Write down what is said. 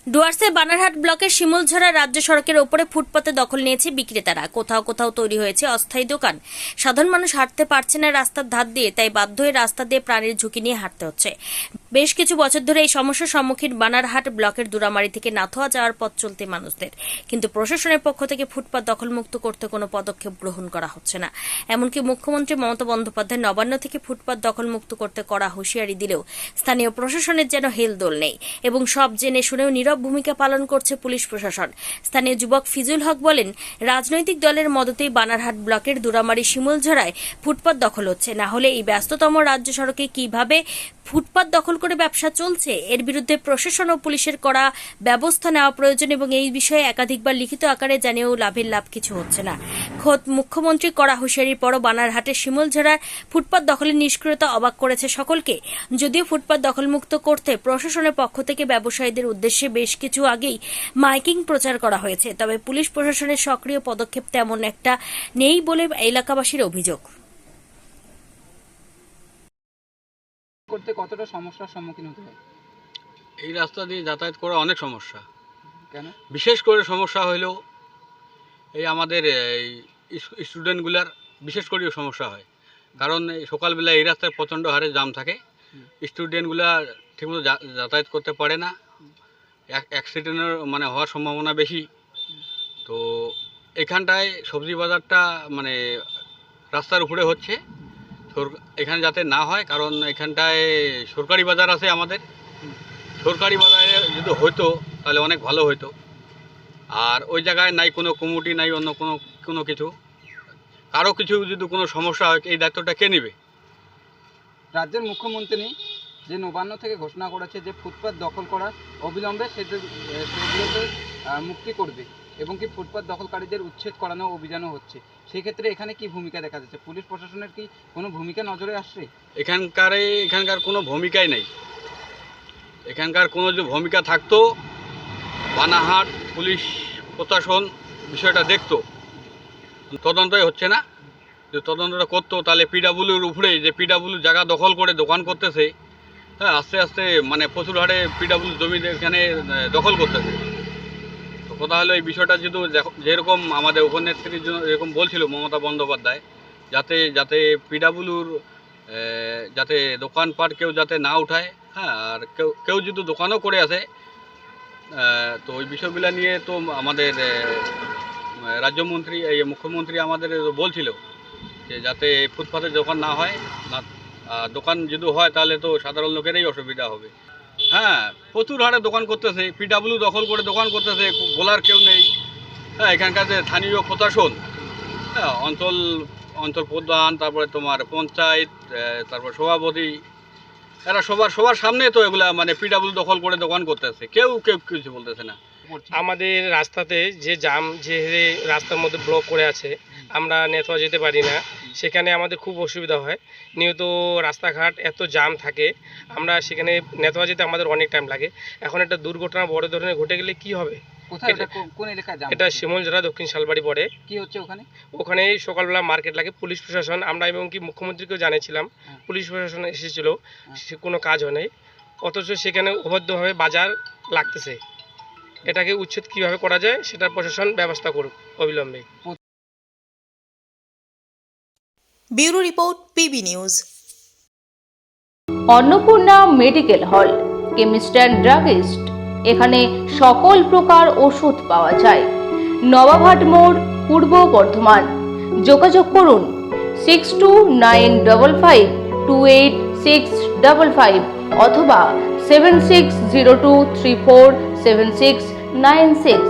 ডুয়ার্সের বানারহাট ব্লকের শিমুলঝরা রাজ্য সড়কের ওপরে ফুটপাতে দখল নিয়েছে বিক্রেতারা। কোথাও কোথাও তৈরি হয়েছে অস্থায়ী দোকান। সাধারণ মানুষ হাঁটতে পারছে না রাস্তার ধার দিয়ে, তাই বাধ্য হয়ে রাস্তা দিয়ে প্রাণের ঝুঁকি নিয়ে হাঁটতে হচ্ছে। বেশ কিছু বছর ধরে এই সমস্যার সম্মুখীন বানারহাট ব্লকের দুরামারি থেকে নাথুয়া যাওয়ার পথ চলতে মানুষদের, কিন্তু প্রশাসনের পক্ষ থেকে ফুটপাত দখলমুক্ত করতে কোনো পদক্ষেপ গ্রহণ করা হচ্ছে না। এমনকি মুখ্যমন্ত্রী মমতা বন্দ্যোপাধ্যায় নবান্ন থেকে ফুটপাত দখলমুক্ত করতে করা হুঁশিয়ারি দিলেও স্থানীয় প্রশাসনের যেন হেলদোল নেই এবং সব জেনে শুনেও নীরব ভূমিকা পালন করছে পুলিশ প্রশাসন। স্থানীয় যুবক ফিজুল হক বলেন, রাজনৈতিক দলের মদতেই বানারহাট ব্লকের দুরামারি শিমুলঝরায় ফুটপাত দখল হচ্ছে, না হলে এই ব্যস্ততম রাজ্য সড়কে কিভাবে ফুটপাত দখল করে ব্যবসা চলছে। এর বিরুদ্ধে প্রশাসন ও পুলিশের কড়া ব্যবস্থা নেওয়া প্রয়োজন এবং এই বিষয়ে একাধিকবার লিখিত আকারে জানিয়েও লাভ কিছু হচ্ছে না। খোদ মুখ্যমন্ত্রী কড়া হুঁশিয়ারির পরও বানারহাটের শিমুলঝরার ফুটপাত দখলের নিষ্ক্রিয়তা অবাক করেছে সকলকে। যদিও ফুটপাত দখলমুক্ত করতে প্রশাসনের পক্ষ থেকে ব্যবসায়ীদের উদ্দেশ্যে বেশ কিছু আগেই মাইকিং প্রচার করা হয়েছে, তবে পুলিশ প্রশাসনের সক্রিয় পদক্ষেপ তেমন একটা নেই বলে এলাকাবাসীর অভিযোগ। করতে কতটা সমস্যার সম্মুখীন হতে হয়? এই রাস্তা দিয়ে যাতায়াত করা অনেক সমস্যা। কেন? বিশেষ করে সমস্যা হইল এই আমাদের স্টুডেন্টগুলার বিশেষ করে সমস্যা হয়, কারণ এই সকালবেলা এই রাস্তায় প্রচণ্ড হারে জাম থাকে। স্টুডেন্টগুলা ঠিকমতো যাতায়াত করতে পারে না, অ্যাক্সিডেন্টের হওয়ার সম্ভাবনা বেশি। তো এখানটায় সবজি বাজারটা রাস্তার উপরে হচ্ছে, এখানে যাতে না হয়, কারণ এখানটায় সরকারি বাজার আছে আমাদের। সরকারি বাজারে যদি হইতো তাহলে অনেক ভালো হইতো। আর ওই জায়গায় নাই কোনো কমিটি, নাই অন্য কোনো কিছু। কারো কিছু যদি কোনো সমস্যা হয়, এই দায়িত্বটা কে নেবে? রাজ্যের মুখ্যমন্ত্রী যে নবান্ন থেকে ঘোষণা করেছে যে ফুটপাত দখল করা অবিলম্বে সেগুলোকে মুক্তি করবে এবং কি ফুটপাত দখলকারীদের উচ্ছেদ করানো অভিযানও হচ্ছে, সেই ক্ষেত্রে এখানে কি ভূমিকা দেখা যাচ্ছে? পুলিশ প্রশাসনের কি কোনো ভূমিকা নজরে আসছে? এখানকার কোনো ভূমিকাই নেই। এখানকার কোনো যে ভূমিকা থাকতো, বানারহাট পুলিশ প্রশাসন বিষয়টা দেখতো, তদন্তই হচ্ছে না। যে তদন্তটা করতো তাহলে পিডাব্লিউর উপরে যে পিডাব্লিউ জায়গা দখল করে দোকান করতেছে, হ্যাঁ, আস্তে আস্তে প্রচুর হারে পিডাব্লিউ জমি এখানে দখল করতেছে। তো কথা হলো এই বিষয়টা যদি যেরকম আমাদের উপনেত্রীর জন্য এরকম বলছিল মমতা বন্দ্যোপাধ্যায়, যাতে পিডাব্লিউর যাতে দোকানপাট কেউ যাতে না উঠায়, হ্যাঁ, আর কেউ যদি দোকানও করে আসে, তো ওই বিষয়গুলো নিয়ে তো আমাদের রাজ্যমন্ত্রী মুখ্যমন্ত্রী আমাদের বলছিল যে যাতে ফুটপাতে দোকান না হয়, না দোকান যদি হয় তাহলে তো সাধারণ লোকেরই অসুবিধা হবে। হ্যাঁ, প্রচুর হারে দোকান করতেছে, পিডাব্লিউ দখল করে দোকান করতেছে, বলার কেউ নেই। হ্যাঁ, এখানকার যে স্থানীয় প্রশাসন, হ্যাঁ, অঞ্চল প্রধান, তারপরে তোমার পঞ্চায়েত, তারপর সভাপতি, এরা সবার সামনে তো এগুলা পিডাব্লিউ দখল করে দোকান করতেছে, কেউ কিছু বলতেছে না। আমাদের রাস্তাতে যে জাম, যে রাস্তার মধ্যে ব্লক করে আছে, আমরা নেথোয়া যেতে পারি না, সেখানে আমাদের খুব অসুবিধা হয়। নিয়ত রাস্তাঘাট এত জাম থাকে, আমরা সেখানে নেথোয়া যেতে আমাদের অনেক টাইম লাগে। এখন একটা দুর্ঘটনা বড় ধরনের ঘটে গেলে কি হবে? কোন এলাকায় জাম? এটা শিমুলঝরা দক্ষিণ শালবাড়ি পড়ে। কি হচ্ছে ওখানে সকালবেলা মার্কেট লাগে। পুলিশ প্রশাসন, আমরা এবং কি মুখ্যমন্ত্রীকেও জানিয়েছিলাম, পুলিশ প্রশাসন এসেছিল, কোনো কাজ হয় নাই। অথচ সেখানে অবাধ্যভাবে বাজার লাগতেছে। এটাকে উচ্ছেদ কিভাবে করা যায় সেটার প্রশাসন ব্যবস্থা করুক অবিলম্বে। Bureau report, PB news. Annapurna medical hall, chemist and druggist. এখানে সকল প্রকার ওষুধ পাওয়া যায়। নবাবহাট মোড়, পূর্ব বর্ধমান। যোগাযোগ করুন 6295528655 অথবা 7602347696।